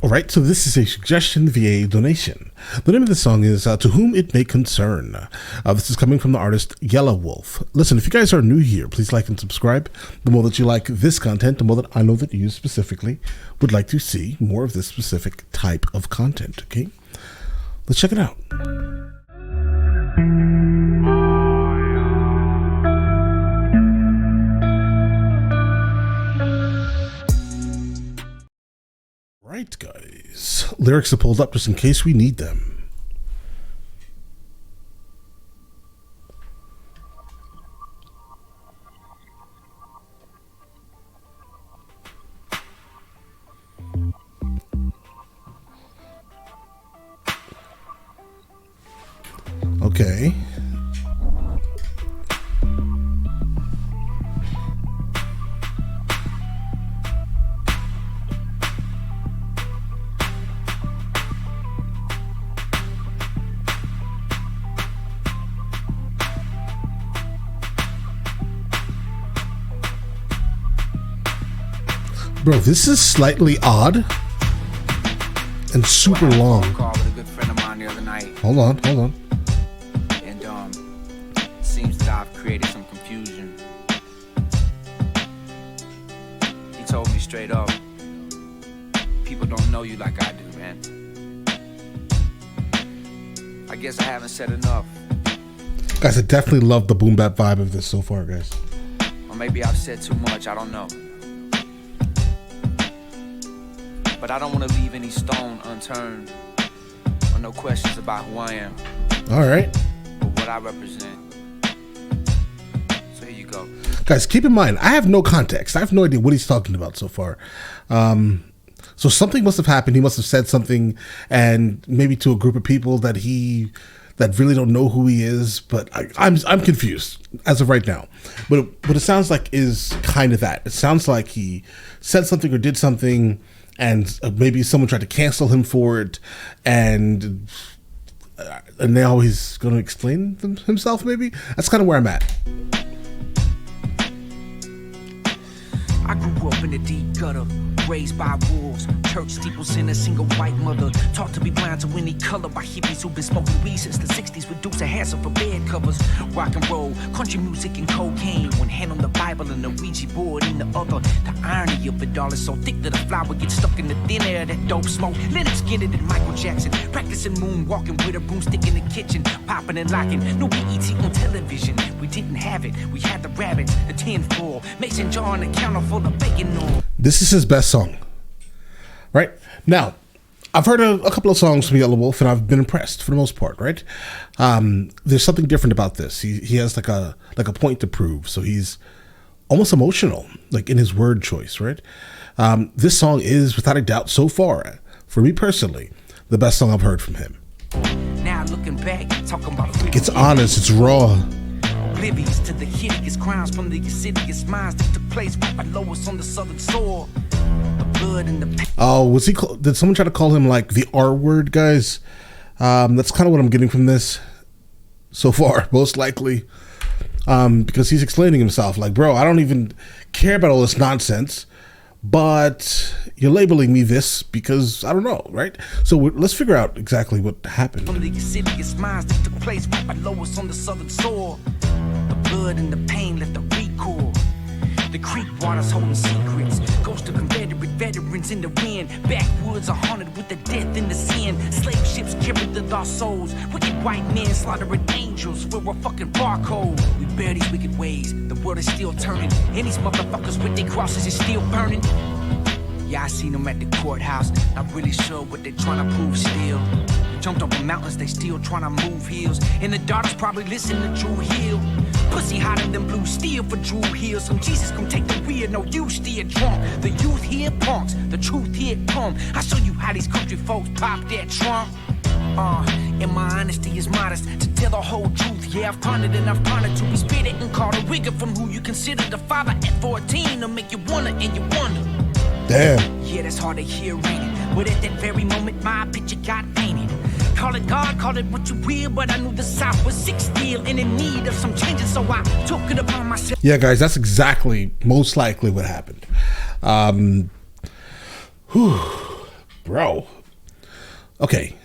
Alright, so this is a suggestion via donation. The name of the song is To Whom It May Concern. This is coming from the artist YelaWolf. Listen, if you guys are new here, please like and subscribe. The more that you like this content, the more that I know that you specifically would like to see more of this specific type of content, okay? Let's check it out. Right, guys. Lyrics are pulled up just in case we need them. Okay. Bro, this is slightly odd and super long. Hold on. And seems that I've created some confusion. He told me straight up, people don't know you like I do, man. I guess I haven't said enough. Guys, I definitely love the boom bap vibe of this so far, guys. Or maybe I've said too much, I don't know. But I don't want to leave any stone unturned, or no questions about who I am. All right. Or what I represent. So here you go. Guys, keep in mind, I have no context. I have no idea what he's talking about so far. So something must have happened. He must have said something, and maybe to a group of people that really don't know who he is. But I'm confused as of right now. But what it sounds like is kind of that. It sounds like he said something or did something, and maybe someone tried to cancel him for it, and now he's going to explain himself, maybe? That's kind of where I'm at. I grew up in a deep gutter, raised by wolves, church steeples in a single white mother, taught to be blind to any color by hippies who've been smoking weed since the 60s with dukes and hassle for bed covers, rock and roll, country music and cocaine, one hand on the Bible and the Ouija board in the other. The irony of it all is so thick that a flower gets stuck in the thin air of that dope smoke. Lennox Skinner and Michael Jackson, practicing moonwalking with a broomstick in the kitchen, popping and locking, no BET on television. We didn't have it, we had the rabbits, the tin foil, mason jar and a counter full of bacon oil. This is his best song. Right? Now, I've heard a couple of songs from YelaWolf, and I've been impressed for the most part, right? There's something different about this. He has like a point to prove, so he's almost emotional, like in his word choice, right? This song is, without a doubt, so far, for me personally, the best song I've heard from him. Now looking back, talking about it's honest, it's raw. Oblivious to the hideous crimes from the insidious minds that took place right below us on the southern shore. The blood and the oh, did someone try to call him like the R word, guys? That's kind of what I'm getting from this so far, most likely. Because he's explaining himself like, bro, I don't even care about all this nonsense, but you're labeling me this because I don't know, right? So let's figure out exactly what happened. From the insidious minds that took place right below us on the southern shore. The blood and the pain left a recoil. The creek waters holding secrets. Ghosts of Confederate veterans in the wind. Backwoods are haunted with the death and the sin. Slave ships carry the lost souls. Wicked white men slaughtering angels for a fucking barcode. We bear these wicked ways. The world is still turning. And these motherfuckers with their crosses is still burning. Yeah, I seen them at the courthouse. Not really sure what they trying to prove still. Jumped over mountains, they still trying to move hills. And the daughters probably listen to Drew Hill. Pussy hotter than blue steel for Drew Hill. Some Jesus come take the wheel, no you still drunk. The youth here punks, the truth here come. I show you how these country folks pop that trunk. And my honesty is modest to tell the whole truth. Yeah, I've pondered and I've pondered to be spit it and called a rigger from who you consider the father at 14 to make you wonder and you wonder. Damn. Yeah, that's hard to hear, ain't it? But at that very moment, my picture got painted. Call it God, call it what you will, but I knew the South was sick still and in need of some changes, so I took it upon myself. Yeah, guys, that's exactly, most likely what happened. bro. Okay.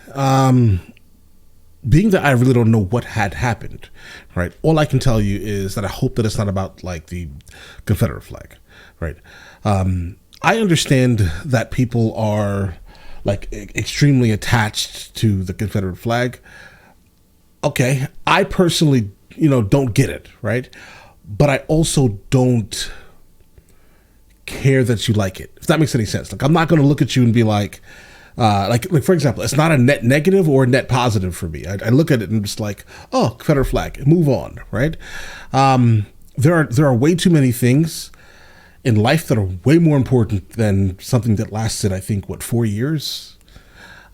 Being that I really don't know what had happened, right? All I can tell you is that I hope that it's not about like the Confederate flag, right? I understand that people are like extremely attached to the Confederate flag. Okay, I personally, don't get it, right? But I also don't care that you like it, if that makes any sense. Like, I'm not going to look at you and be like for example, it's not a net negative or a net positive for me. I look at it and I'm just like, oh, Confederate flag, move on, right? There are way too many things in life that are way more important than something that lasted, I think, 4 years?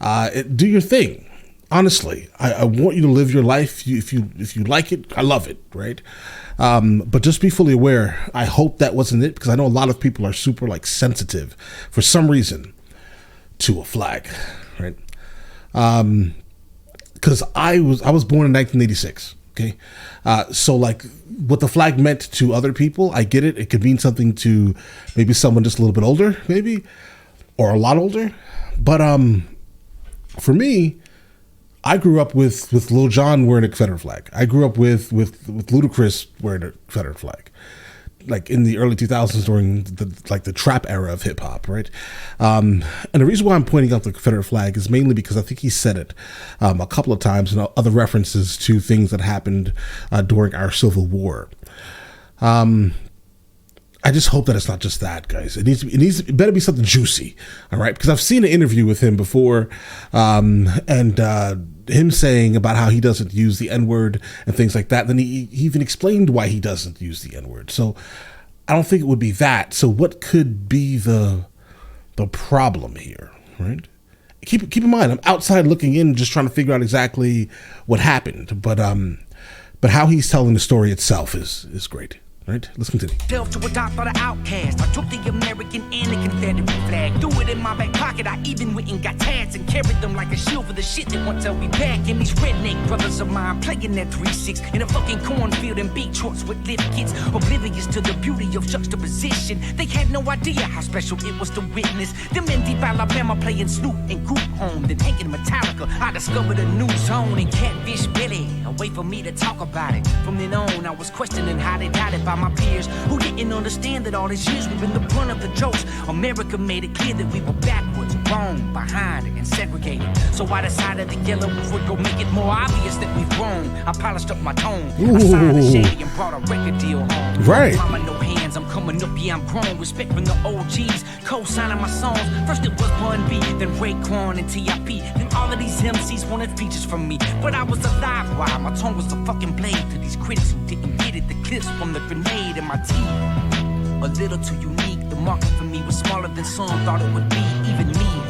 Do your thing. Honestly, I want you to live your life. If you like it, I love it, right? But just be fully aware. I hope that wasn't it, because I know a lot of people are super like sensitive for some reason to a flag, right? Because I was born in 1986. Okay, so like what the flag meant to other people, I get it. It could mean something to maybe someone just a little bit older, maybe, or a lot older. But for me, I grew up with Lil Jon wearing a Confederate flag. I grew up with Ludacris wearing a Confederate flag, like in the early 2000s during the trap era of hip hop, right? And the reason why I'm pointing out the Confederate flag is mainly because I think he said it a couple of times in other references to things that happened during our Civil War. I just hope that it's not just that, guys. It better be something juicy, all right? Because I've seen an interview with him before, and him saying about how he doesn't use the N-word and things like that. Then he even explained why he doesn't use the N-word. So I don't think it would be that. So what could be the problem here, right? Keep in mind, I'm outside looking in, just trying to figure out exactly what happened. But how he's telling the story itself is great. Right, let's continue. Delve to adopt all the outcasts. I took the American and the Confederate flag, threw it in my back pocket. I even went and got tats and carried them like a shield for the shit that won't tell me back. And these redneck brothers of mine playing that 3-6 in a fucking cornfield and beat trucks with lift kits, oblivious to the beauty of juxtaposition. They had no idea how special it was to witness them in deep Alabama playing Snoop and Group Home, then hanging Metallica. I discovered a new zone in Catfish Billy. A way for me to talk about it. From then on, I was questioning how they got it by my peers who didn't understand that all these years we've been the brunt of the jokes. America made it clear that we were backwards, wrong, behind, and segregated. So I decided the YelaWolf would go make it more obvious that we've grown. I polished up my tone. I signed a shady and brought a record deal home. Right. Mama, no hands, I'm coming up, yeah, I'm grown. Respect from the OGs, co-signing my songs. First it was Bun B, then Raekwon and T.I.P. Then all of these MCs wanted features from me. But I was alive while my tongue was a fucking blade to these critics who didn't get it. The clips from the grenade in my teeth, a little too unique. The market for me was smaller than some thought it would be, even me.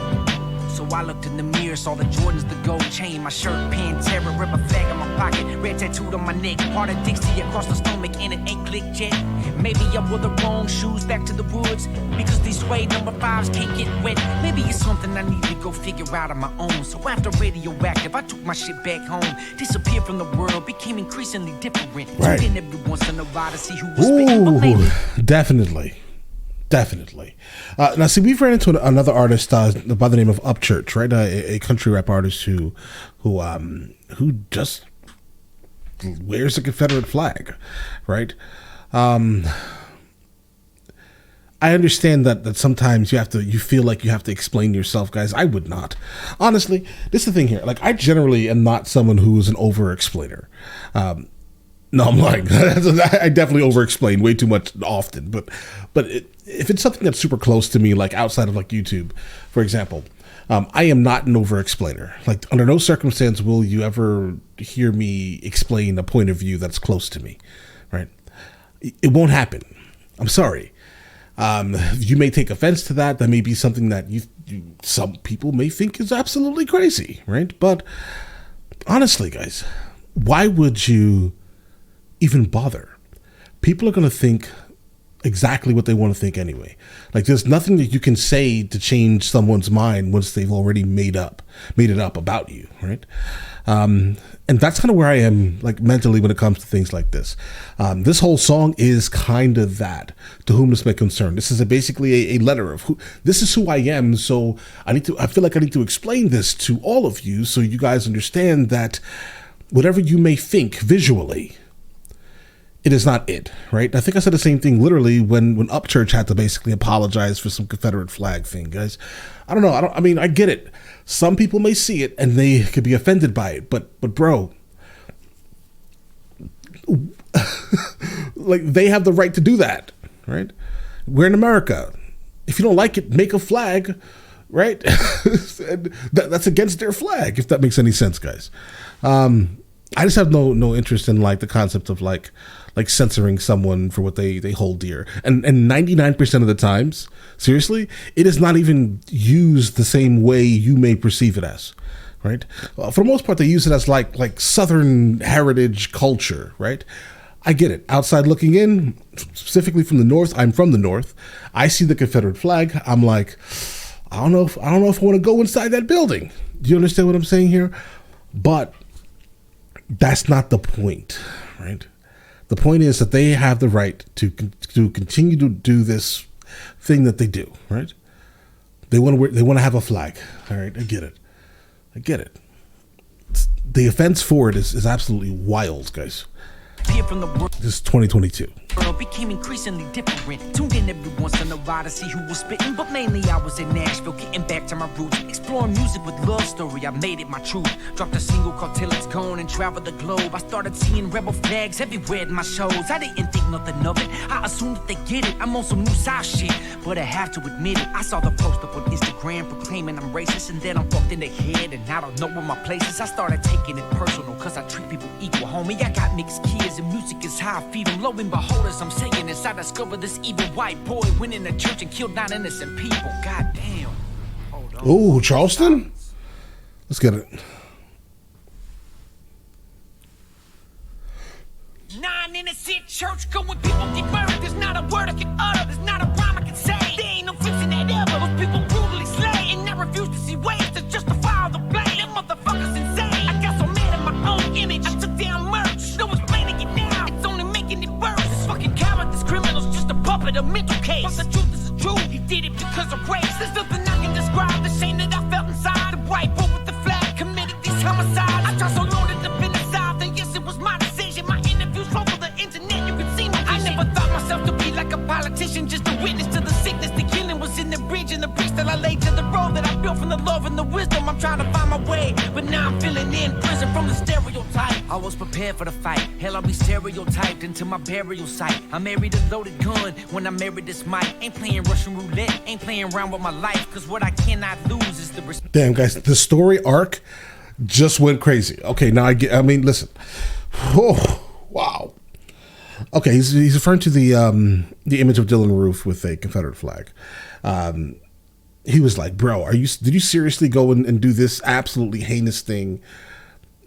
So I looked in the mirror, saw the Jordans, the gold chain, my shirt, Pantera, rubber flag in my pocket, red tattooed on my neck, part of Dixie across the stomach, and it ain't clicked yet. Maybe I wore the wrong shoes back to the woods, because these suede number 5s can't get wet. Maybe it's something I need to go figure out on my own. So after Radioactive, I took my shit back home, disappeared from the world, became increasingly different. Right. Tuning every once in a while to see who was spitting, but lately, Definitely. Now, see, we've ran into another artist by the name of Upchurch, right? A country rap artist who just wears a Confederate flag, right? I understand that sometimes you feel like you have to explain yourself, guys. I would not. Honestly, this is the thing here. Like, I generally am not someone who is an over-explainer. No, I'm lying. I definitely over-explain way too much often. But if it's something that's super close to me, like outside of like YouTube, for example, I am not an over-explainer. Like, under no circumstance will you ever hear me explain a point of view that's close to me, right? It won't happen. I'm sorry. You may take offense to that. That may be something that some people may think is absolutely crazy, right? But honestly, guys, why would you even bother? People are going to think exactly what they want to think anyway. Like there's nothing that you can say to change someone's mind once they've already made it up about you, right? And that's kind of where I am, like mentally, when it comes to things like this. This whole song is kind of that. To whom this may concern. This is basically a letter of this is who I am. So I feel like I need to explain this to all of you, so you guys understand that whatever you may think visually, it is not it, right? I think I said the same thing literally when Upchurch had to basically apologize for some Confederate flag thing, guys. I don't know. I mean, I get it. Some people may see it and they could be offended by it, but bro, like they have the right to do that, right? We're in America. If you don't like it, make a flag, right? That's against their flag, if that makes any sense, guys. I just have no interest in like the concept of like censoring someone for what they hold dear. And 99% of the times, seriously, it is not even used the same way you may perceive it as, right? For the most part, they use it as like Southern heritage culture, right? I get it. Outside looking in, specifically from the North, I'm from the North. I see the Confederate flag. I'm like, I don't know if I want to go inside that building. Do you understand what I'm saying here? But that's not the point, right? The point is that they have the right to continue to do this thing that they do, right? They want to have a flag. All right, I get it. The offense for it is absolutely wild, guys. This is 2022. World became increasingly different. Tuned in every once in a while to see who was spitting, but mainly I was in Nashville, getting back to my roots, exploring music with love story. I made it my truth. Dropped a single called Till It's Gone and traveled the globe. I started seeing rebel flags everywhere in my shows. I didn't think nothing of it. I assumed that they get it. I'm on some new South shit, but I have to admit it. I saw the post up on Instagram proclaiming I'm racist, and then I'm fucked in the head and I don't know where my place is. I started taking it personal, cause I treat people equal, homie. I got mixed kids and music is how I feed them. Lo and behold, as I'm saying this, I discovered this evil white boy went in a church and killed 9 innocent people. God damn. Oh, Charleston? Let's get it. 9 innocent church going, people get murdered. There's not a word I can utter. There's not a rhyme I can say. There ain't no fixing that ever. Those people brutally slay, and I refuse to see ways to justify all the blame. Them motherfuckers insane. I got so mad at my own image. I took down merch. No explaining it now. It's only making it worse. This fucking coward, this criminal's just a puppet, a mental case. But the truth is the truth. He did it because of race. There's nothing I can describe the shame that I felt inside. The white boy with the flag committed these homicides. I tried so long to defend his side. Then yes, it was my decision. My interviews all over the internet. You can see my vision. I never thought myself to be like a politician, just a witness to the sickness. The killing was in the bridge and the bricks that I laid to the road that I built from the love and the wisdom. I'm trying to find my way, but now I'm feeling in prison from the stereotype. I was prepared for the fight. Hell, I'll be stereotyped into my burial site. I married a loaded gun when I married this mic. Ain't playing Russian roulette, ain't playing around with my life, cause what I cannot lose is the respect. Damn, guys, the story arc just went crazy. Okay, now I mean, listen. Oh, wow. Okay, he's referring to the image of Dylan Roof with a Confederate flag. He was like, bro, did you seriously go and do this absolutely heinous thing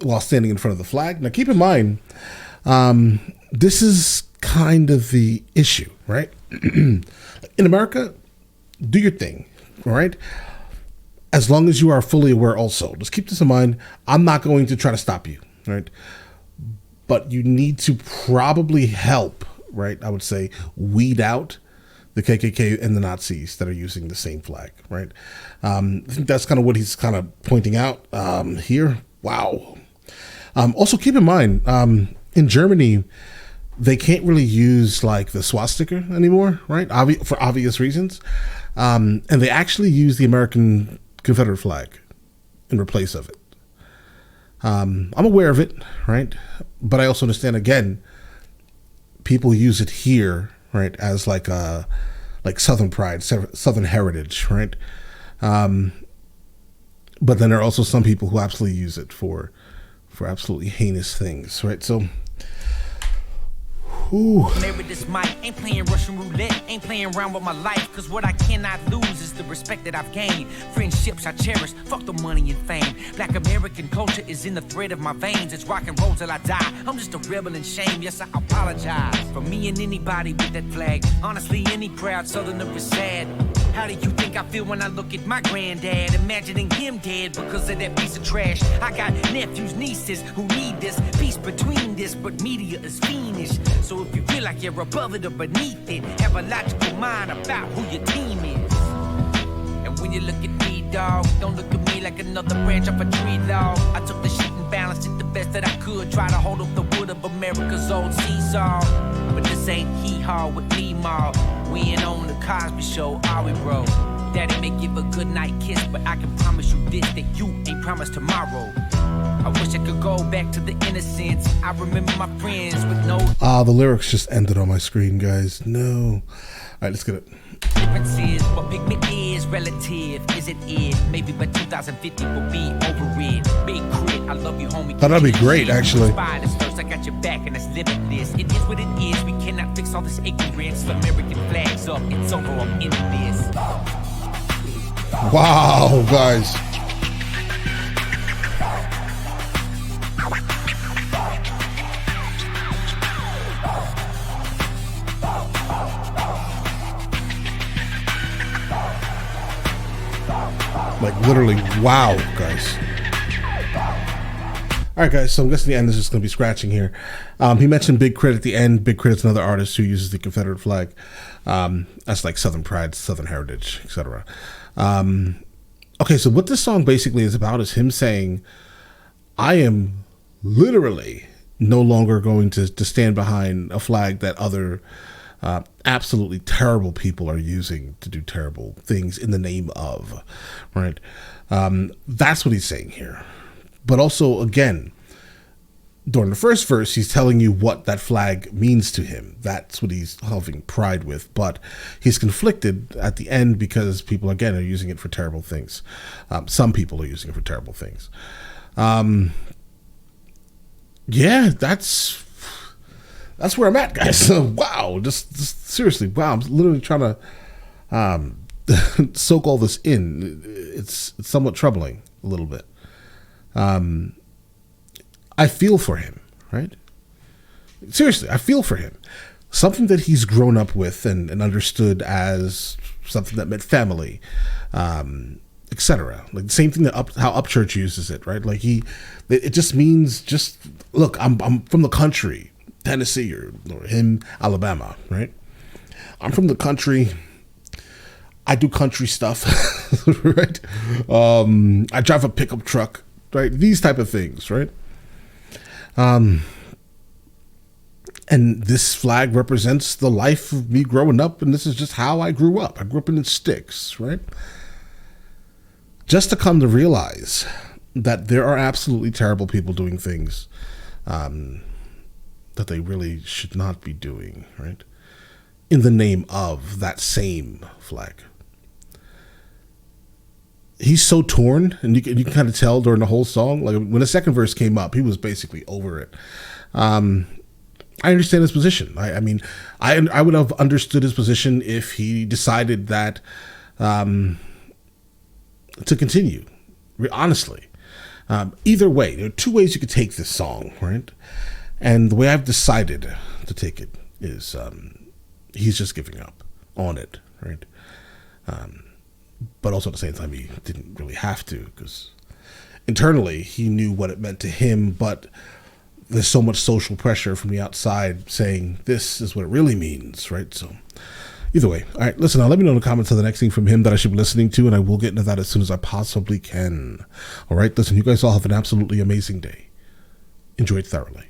while standing in front of the flag? Now, keep in mind, this is kind of the issue, right? In America, do your thing, all right? As long as you are fully aware also. Just keep this in mind. I'm not going to try to stop you, right? But you need to probably help, right? I would say weed out the KKK and the Nazis that are using the same flag, right? I think that's kind of what he's kind of pointing out here. Wow. Also, keep in mind, in Germany, they can't really use like the swastika anymore, right? For obvious reasons. And they actually use the American Confederate flag in replace of it. I'm aware of it, right? But I also understand, again, people use it here, right, as like Southern pride, Southern heritage, right? But then there are also some people who absolutely use it for absolutely heinous things, right? So, Marry this mic, ain't playing Russian roulette, ain't playing around with my life, cause what I cannot lose is the respect that I've gained. Friendships I cherish, fuck the money and fame. Black American culture is in the thread of my veins. It's rock and roll till I die. I'm just a rebel in shame, yes I apologize for me and anybody with that flag. Honestly, any proud southerner is sad. How do you think I feel when I look at my granddad, imagining him dead because of that piece of trash? I got nephews, nieces who need this peace between this, but media is fiendish. So if you feel like you're above it or beneath it, have a logical mind about who your team is. And when you look at me, dog, don't look at me like another branch off a tree log. I took the shit and balanced it the best that I could, try to hold up the wood of America's old seesaw. But this ain't hee-haw with me, ma. We ain't on the Cosby Show, are we, bro? Daddy may give a good night kiss, but I can promise you this, that you ain't promised tomorrow. I wish I could go back to the innocence. I remember my friends with no... The lyrics just ended on my screen, guys. No. All right, let's get it. Differences, what pigment is relative. Is it it? Maybe by 2050 we'll be over it. Big crit, I love you, homie. That'd be great, actually. First, I got your back and it's limitless. It is what it is. We cannot fix all this ignorance. American flags up. It's over. I'm in this. Wow, guys. Like literally, wow, guys. All right, guys, so I'm guessing the end is just going to be scratching here. He mentioned Big Crit at the end. Big Crit is another artist who uses the Confederate flag. That's like Southern pride, Southern heritage, etc. Okay, so what this song basically is about is him saying, I am literally no longer going to stand behind a flag that other absolutely terrible people are using to do terrible things in the name of, right? That's what he's saying here. But also, again, during the first verse, he's telling you what that flag means to him. That's what he's having pride with. But he's conflicted at the end because people, again, are using it for terrible things. Some people are using it for terrible things. Yeah, that's where I'm at, guys. So, wow, just seriously, wow. I'm literally trying to soak all this in. It's somewhat troubling a little bit. I feel for him, right? Seriously, I feel for him. Something that he's grown up with and understood as something that meant family, etc. Like the same thing that how Upchurch uses it, right? Like it just means look, I'm from the country, Tennessee, or him, Alabama, right? I'm from the country. I do country stuff, right? I drive a pickup truck, right? These type of things, right? And this flag represents the life of me growing up, and this is just how I grew up. I grew up in the sticks, right? Just to come to realize that there are absolutely terrible people doing things that they really should not be doing, right? In the name of that same flag. He's so torn, and you can kind of tell during the whole song. Like when the second verse came up, he was basically over it. I understand his position. I mean, I would have understood his position if he decided that to continue. Honestly, either way, there are two ways you could take this song, right? And the way I've decided to take it is he's just giving up on it, right? But also at the same time, he didn't really have to, because internally he knew what it meant to him, but there's so much social pressure from the outside saying this is what it really means, right? So either way. All right, listen, now let me know in the comments of the next thing from him that I should be listening to, and I will get into that as soon as I possibly can. All right, listen, you guys all have an absolutely amazing day. Enjoy it thoroughly.